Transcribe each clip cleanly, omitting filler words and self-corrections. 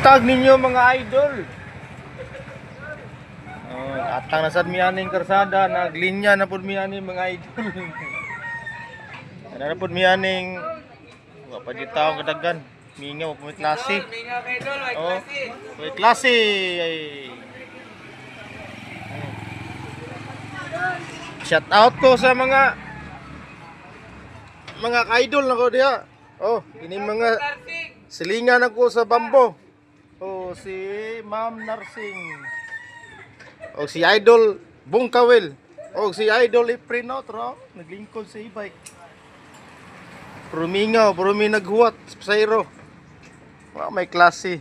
Buntag ninyo mga idol. Atang na sad mianing karsada, naglinya na pud mianing mga idol. Ana na pud mianing wa pa di tawo kadagan. Mingaw pa may klase. Mingaw kay idol, may Oh, klase. may klase. Ay. Shout out ko sa mga idol na ko diha. Oh, ini mga silingan ako sa Bambo. Oh, si Ma'am Narsing. O si Idol Bungkawil. O si Idol Iprinotro. Naglingkod sa e-bike. Prumingaw, prumi naghuwat sa pasayro. May klase.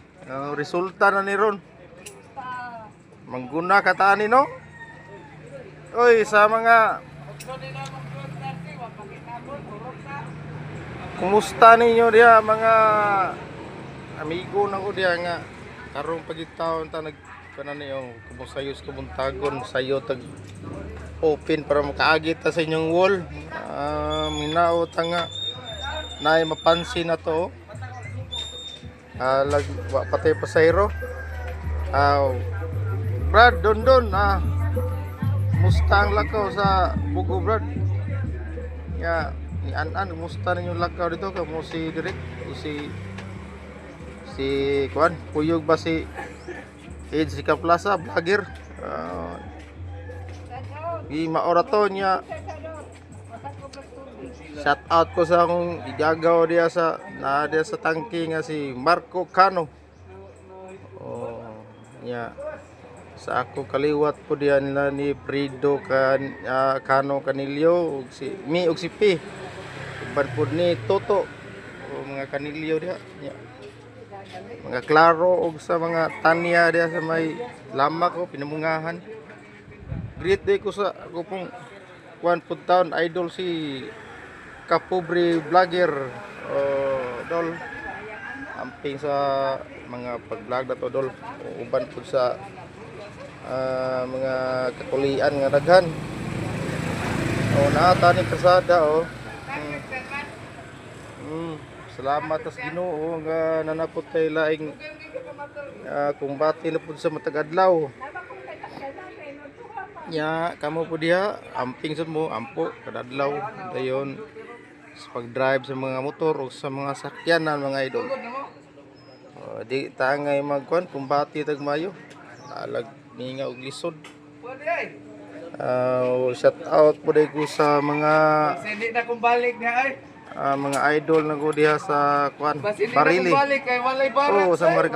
Resulta na ni ron. Mangguna katani no? Oy, sa mga kumusta ninyo diya mga amigo na ko diya nga karong pagitaon ta nag kanan niyo kumusayos kumuntagon sayo tag open para makaagit ta sa inyong wall. Minao ta nga nay mapansin na to. Lag wa patay pasayro. Brad Dondon Mustang lakaw sa Bugo Brad. Ya, ni An-an musta ninyo lakaw dito kamo si Direk si kuan Puyog ba si si Kaplaza vlogger. Gi maorato niya. Shout out ko sa akong igagaw diya sa diya sa tangke nga si Marco Cano. Oh, nya sa ako kaliwat po diyan nila ni Frido Cano Canilio ug si mi ug si P. Uban po ni Toto o mga Canilio diha. Nya mga Claro og sa mga Tanya diya sa may lama ko pinamungahan. Great day ko sa ako pong kuan pud taon idol si Kapobre vlogger Dol amping sa mga pag-vlog na to Dol. Uban pud sa mga katulian nga daghan. Naata ni kasada salamat sa Ginoo nga nanapot kay laing kumbati na pud sa matag adlaw. Nya kamo po diha amping sad mo ampo kada adlaw dayon sa pag-drive sa mga motor o sa mga sakyanan mga idol. Di tangay magkuan kumbati tag mayo. Alag ninga og lisod. Shout out po day ko sa mga Hindi na kung balik niya ay. mga idol na ko diha sa kuan Barili. Barili. Balik kay walay barat. Oh, sa mga